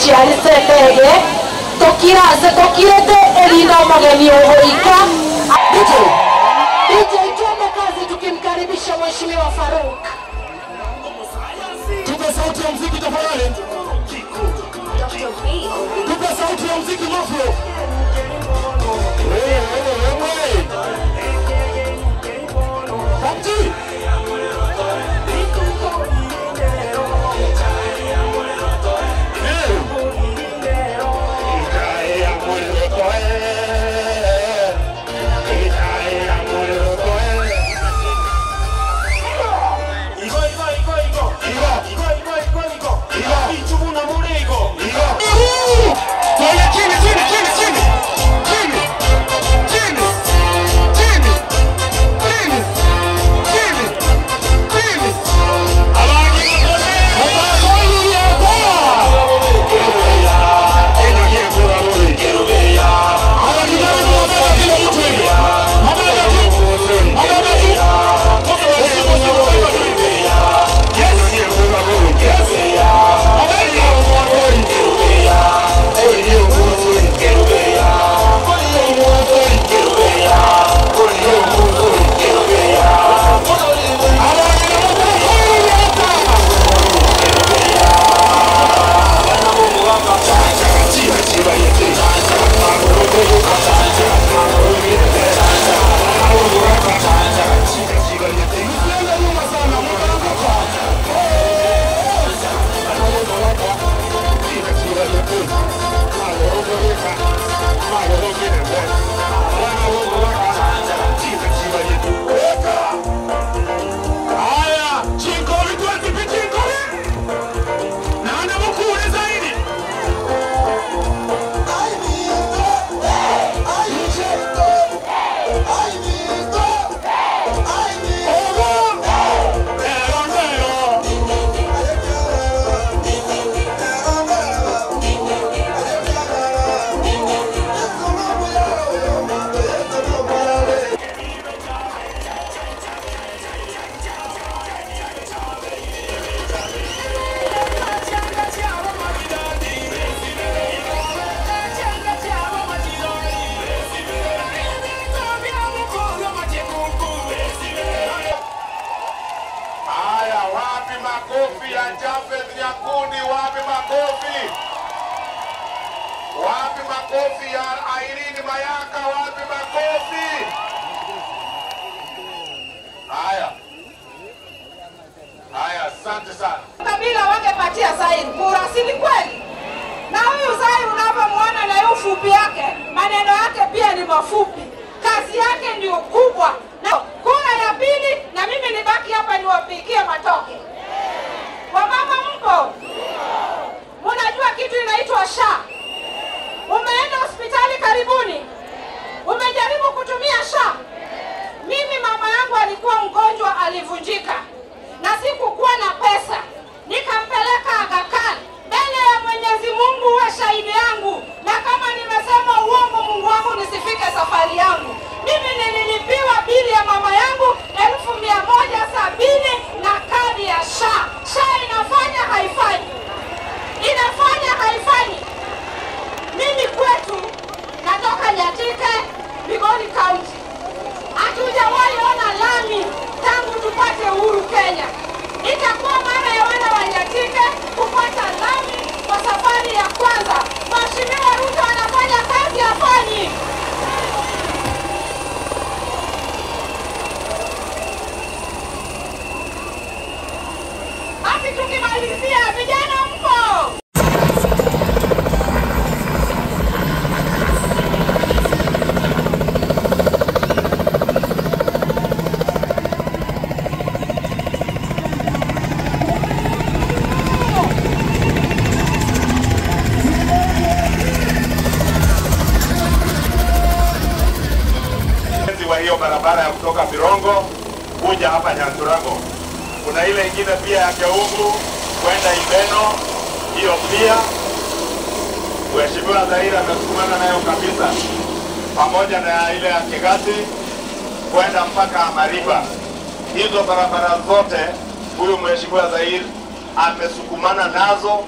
chiarise ndege tokirete elina mageni ohoika. DJ twende kazi tukimkaribisha Mheshimiwa Faruk. Tupe sauti ya muziki tafadhali. Tupe sauti ya muziki mafro. Makofi ya Japhet Nyakundi, wapi makofi? Wapi makofi ya Irene Mayaka, wapi makofi? Haya, asante sana. Kabila wangepatia Zaire kura, si ni kweli? Na huyu Zaire unapomwona na hiyo fupi yake, maneno yake pia ni mafupi. Kazi yake ndio kubwa. Na kura ya pili na mimi nibaki hapa niwapikie matoke. Wamama mpo? Mnajua kitu inaitwa SHA? Umeenda hospitali karibuni? Umejaribu kutumia SHA? Mimi mama yangu alikuwa mgonjwa, alivunjika. Na sikukuwa na pesa. Nikampeleka Aga Khan. Mbele ya Mwenyezi Mungu uwe shahidi yangu. Na kama nimesema uongo, Mungu wangu nisifike safari yangu. Mimi nililipiwa bili ya mama yangu 1170 na kadi ya SHA. SHA inafanya haifanyi? Inafanya haifanyi? Mimi kwetu natoka Nyatike, Migori County. Hatujawahi ona lami tangu tupate uhuru Kenya. Itakuwa mara ya wana wa Nyatike kupata lami kwa safari ya kwanza. Mheshimiwa Ruto anafanya kazi afanyi. Basi tukimalizia, vijana mpo? Hiyo barabara ya kutoka Birongo kuja hapa Nyanturango. Kuna ile ingine pia ya Keungu kwenda Ibeno, hiyo pia Mheshimiwa Zaire amesukumana nayo kabisa, pamoja na ile ya Kigati kwenda mpaka Mariba. Hizo barabara zote huyu Mheshimiwa Zaire amesukumana nazo